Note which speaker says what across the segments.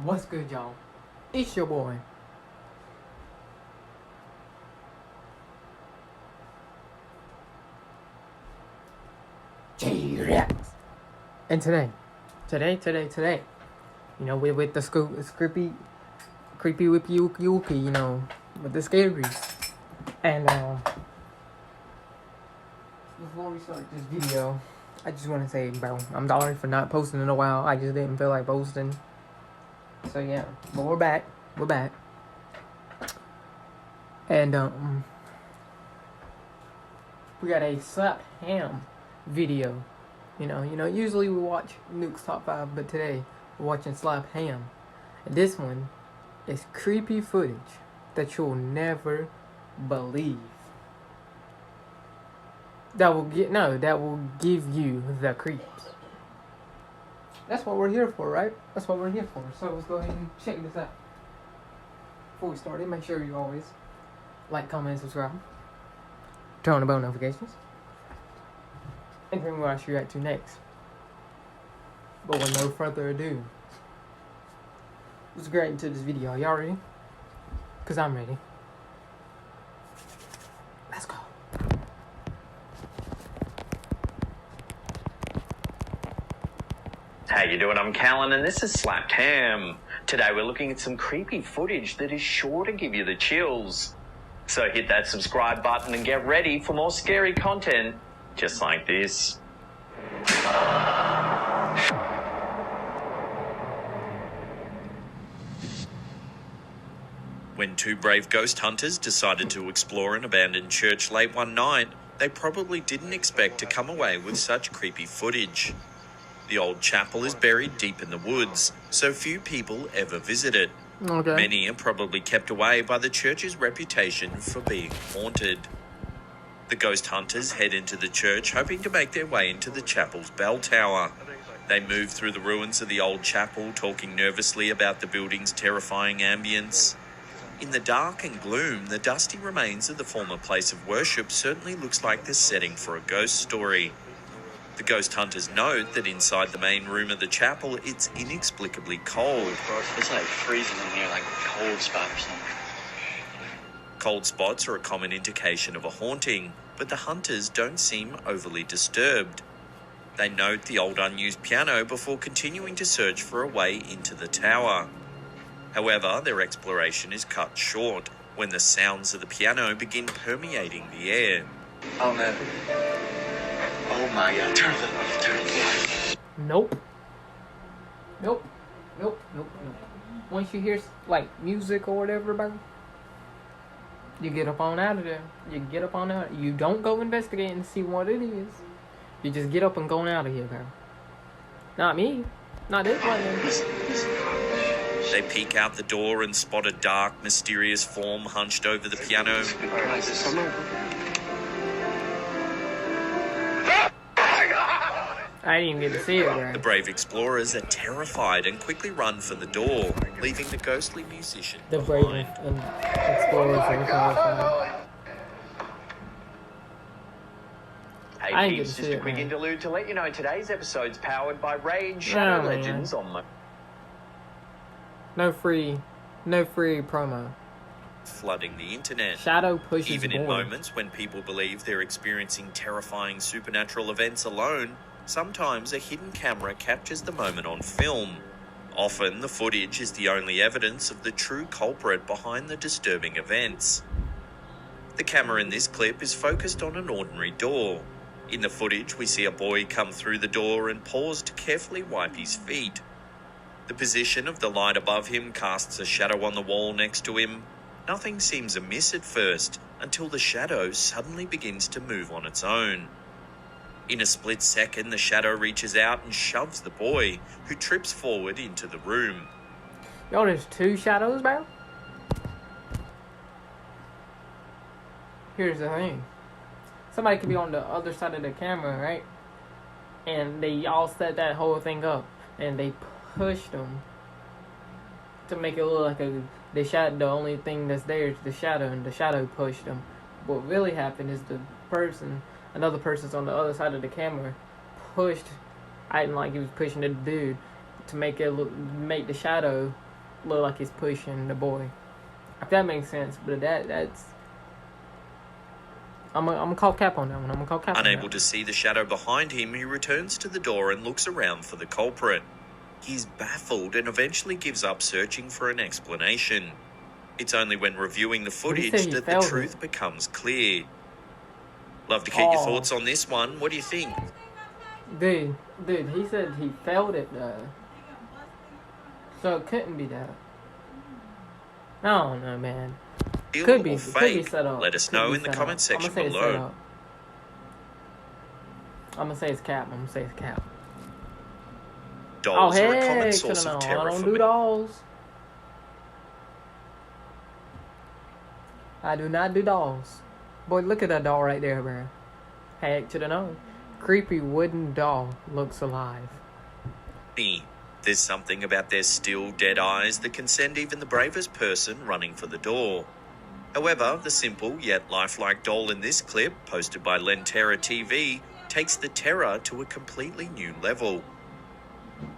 Speaker 1: What's good, y'all? It's your boy. J-Rex. And today, you know, with the creepy whippy wookie, you know, with the scaries. And, before we start this video, I just want to say, bro, I'm sorry for not posting in a while. I just didn't feel like posting. So, yeah, but we're back. And, we got a slap ham video. You know, usually we watch Nuke's Top 5, but today we're watching Slap Ham. And this one is creepy footage that you'll never believe. That will give you the creeps. That's what we're here for, right? That's what we're here for. So let's go ahead and check this out. Before we start it, make sure you always like, comment, and subscribe. Turn on the bell notifications. And tell me what I should react to next. But with no further ado, let's get right into this video. Y'all ready? Because I'm ready. Let's go.
Speaker 2: How you doing? I'm Callan and this is Slapped Ham. Today we're looking at some creepy footage that is sure to give you the chills. So hit that subscribe button and get ready for more scary content just like this. When two brave ghost hunters decided to explore an abandoned church late one night, they probably didn't expect to come away with such creepy footage. The old chapel is buried deep in the woods, so few people ever visit it.
Speaker 1: Okay.
Speaker 2: Many are probably kept away by the church's reputation for being haunted. The ghost hunters head into the church hoping to make their way into the chapel's bell tower. They move through the ruins of the old chapel, talking nervously about the building's terrifying ambience. In the dark and gloom, the dusty remains of the former place of worship certainly looks like the setting for a ghost story. The ghost hunters note that inside the main room of the chapel, it's inexplicably cold.
Speaker 3: It's like freezing in here, like a cold spot or something.
Speaker 2: Cold spots are a common indication of a haunting, but the hunters don't seem overly disturbed. They note the old unused piano before continuing to search for a way into the tower. However, their exploration is cut short when the sounds of the piano begin permeating the air.
Speaker 3: Oh no. Oh my god, turn it off.
Speaker 1: Nope. Once you hear like music or whatever, bro, you get up on out of there. You don't go investigate and see what it is. You just get up and go out of here, bro. Not me. Not this one.
Speaker 2: They peek out the door and spot a dark, mysterious form hunched over the piano.
Speaker 1: I didn't even get to see it, bro.
Speaker 2: The brave explorers are terrified and quickly run for the door, leaving the ghostly musician
Speaker 1: The brave
Speaker 2: behind.
Speaker 1: explorers are terrified. I
Speaker 2: Hey
Speaker 1: didn't get
Speaker 2: peeps,
Speaker 1: to
Speaker 2: just
Speaker 1: see
Speaker 2: a
Speaker 1: it,
Speaker 2: quick
Speaker 1: man.
Speaker 2: interlude to let you know today's episode's powered by Raid Shadow
Speaker 1: man.
Speaker 2: Legends on
Speaker 1: No free promo.
Speaker 2: flooding the internet.
Speaker 1: Shadow pushes
Speaker 2: Even in
Speaker 1: board.
Speaker 2: moments when people believe they're experiencing terrifying supernatural events alone, sometimes a hidden camera captures the moment on film. Often, the footage is the only evidence of the true culprit behind the disturbing events. The camera in this clip is focused on an ordinary door. In the footage, we see a boy come through the door and pause to carefully wipe his feet. The position of the light above him casts a shadow on the wall next to him. Nothing seems amiss at first, until the shadow suddenly begins to move on its own. In a split second, the shadow reaches out and shoves the boy, who trips forward into the room.
Speaker 1: Yo, there's two shadows, bro? Here's the thing. Somebody could be on the other side of the camera, right? And they all set that whole thing up. And they pushed them to make it look like the only thing that's there is the shadow, and the shadow pushed them. What really happened is another person's on the other side of the camera pushed, acting like he was pushing the dude to make the shadow look like it's pushing the boy. If that makes sense, but that's. I'm gonna call cap on that one. I'm gonna call cap.
Speaker 2: Unable to see the shadow behind him, he returns to the door and looks around for the culprit. He's baffled and eventually gives up searching for an explanation. It's only when reviewing the footage that the truth becomes clear. Love to get your thoughts on this one. What do you think?
Speaker 1: Dude, he said he failed it though. So it couldn't be that. I don't know, man.
Speaker 2: Real
Speaker 1: could be
Speaker 2: or fake?
Speaker 1: Set up.
Speaker 2: Let us know in the comment section below.
Speaker 1: I'm gonna say it's cap.
Speaker 2: Dolls are a common source of terror
Speaker 1: I don't
Speaker 2: for
Speaker 1: do
Speaker 2: me.
Speaker 1: dolls. I do not do dolls. Boy, look at that doll right there, bro. Heck to the no. Creepy wooden doll looks alive.
Speaker 2: There's something about their still, dead eyes that can send even the bravest person running for the door. However, the simple yet lifelike doll in this clip, posted by Lentera TV, takes the terror to a completely new level.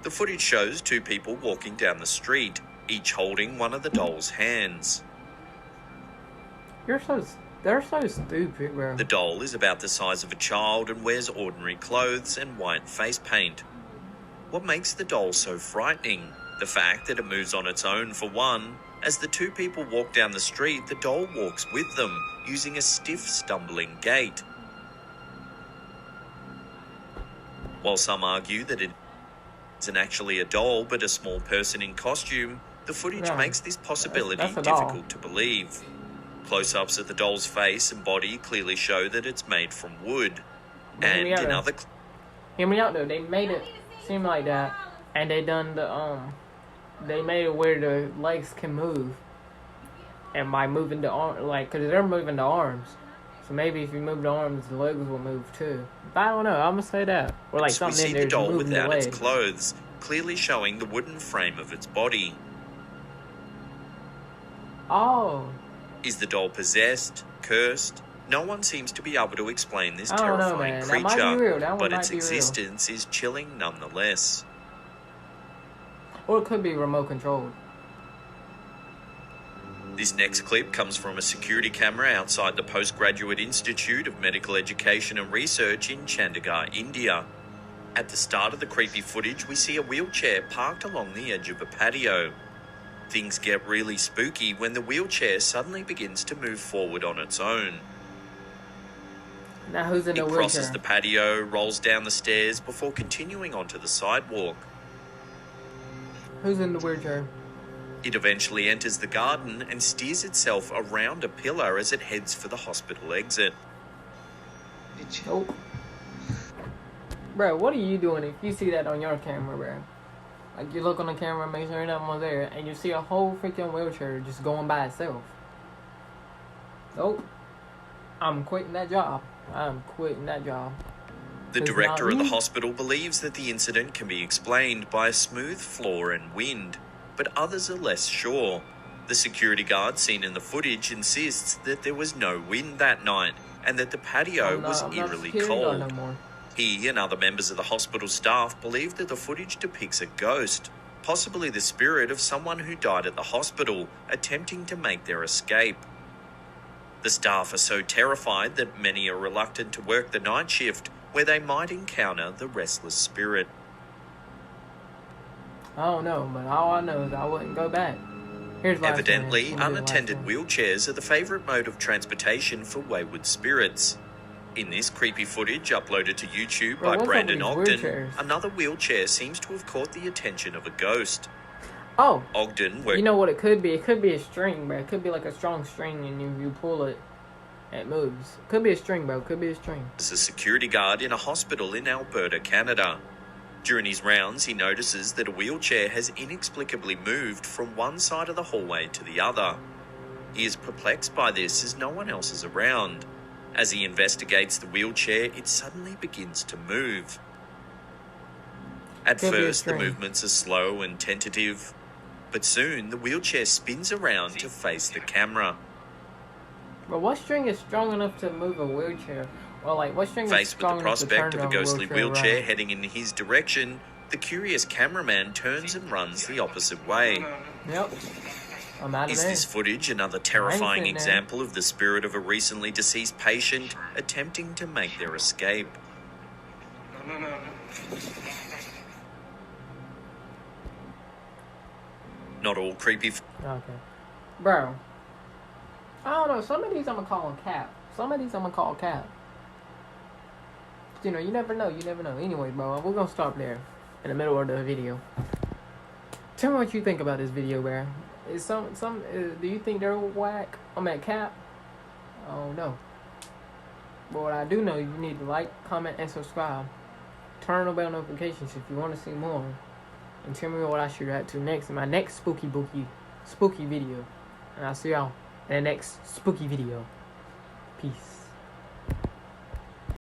Speaker 2: The footage shows two people walking down the street, each holding one of the doll's hands.
Speaker 1: They're so stupid, bro.
Speaker 2: The doll is about the size of a child and wears ordinary clothes and white face paint. What makes the doll so frightening? The fact that it moves on its own, for one. As the two people walk down the street, the doll walks with them, using a stiff, stumbling gait. While some argue that it isn't actually a doll but a small person in costume, the footage makes this possibility difficult to believe. Close-ups of the doll's face and body clearly show that it's made from wood. And in other...
Speaker 1: Hear me out though, they made it seem like that, and they done the, they made it where the legs can move. And by moving the arm, like, cause they're moving the arms. So maybe if you move the arms, the legs will move too. But I don't know, I'm gonna say that. Or like something in there.
Speaker 2: We see the doll without its clothes, clearly showing the wooden frame of its body.
Speaker 1: Oh.
Speaker 2: Is the doll possessed? Cursed? No one seems to be able to explain this terrifying creature, but its existence is chilling nonetheless.
Speaker 1: Or it could be remote controlled.
Speaker 2: This next clip comes from a security camera outside the Postgraduate Institute of Medical Education and Research in Chandigarh, India. At the start of the creepy footage, we see a wheelchair parked along the edge of a patio. Things get really spooky when the wheelchair suddenly begins to move forward on its own.
Speaker 1: Now who's in the wheelchair?
Speaker 2: It crosses the patio, rolls down the stairs before continuing onto the sidewalk.
Speaker 1: Who's in the wheelchair?
Speaker 2: It eventually enters the garden and steers itself around a pillar as it heads for the hospital exit.
Speaker 1: Nope. Bro, what are you doing if you see that on your camera, bro? Like, you look on the camera, make sure nothing was there, and you see a whole freaking wheelchair just going by itself. Nope. I'm quitting that job.
Speaker 2: The director of the hospital believes that the incident can be explained by a smooth floor and wind, but others are less sure. The security guard seen in the footage insists that there was no wind that night, and that the patio was eerily cold. He and other members of the hospital staff believe that the footage depicts a ghost, possibly the spirit of someone who died at the hospital, attempting to make their escape. The staff are so terrified that many are reluctant to work the night shift, where they might encounter the restless spirit.
Speaker 1: I don't know, but all I know is I wouldn't go back.
Speaker 2: Evidently, unattended wheelchairs are the favourite mode of transportation for wayward spirits. In this creepy footage uploaded to YouTube by Brandon Ogden, another wheelchair seems to have caught the attention of a ghost.
Speaker 1: Oh,
Speaker 2: Ogden,
Speaker 1: you know what it could be? It could be a string, bro. It could be like a strong string, and if you pull it, it moves. Could be a string, bro. Could be a string.
Speaker 2: As a security guard in a hospital in Alberta, Canada. During his rounds, he notices that a wheelchair has inexplicably moved from one side of the hallway to the other. He is perplexed by this as no one else is around. As he investigates the wheelchair, it suddenly begins to move. At first, the movements are slow and tentative, but soon the wheelchair spins around to face the camera.
Speaker 1: But what string is strong enough to move a wheelchair? Well, like, what string is strong enough to turn
Speaker 2: Faced with the prospect of a ghostly wheelchair heading in his direction, the curious cameraman turns and runs the opposite way.
Speaker 1: Yep. I'm out of
Speaker 2: Is
Speaker 1: there.
Speaker 2: this footage another terrifying
Speaker 1: sitting there.
Speaker 2: example of the spirit of a recently deceased patient attempting to make their escape?
Speaker 3: No.
Speaker 2: Not all creepy
Speaker 1: Okay. Bro. I don't know. Some of these I'm going to call cap. You know, you never know. Anyway, bro, we're going to stop there in the middle of the video. Tell me what you think about this video, bro. Is do you think they're whack? I'm at cap. Oh, no. But what I do know, you need to like, comment, and subscribe. Turn on bell notifications if you want to see more. And tell me what I should react to next in my next spooky video. And I'll see y'all in the next spooky video. Peace.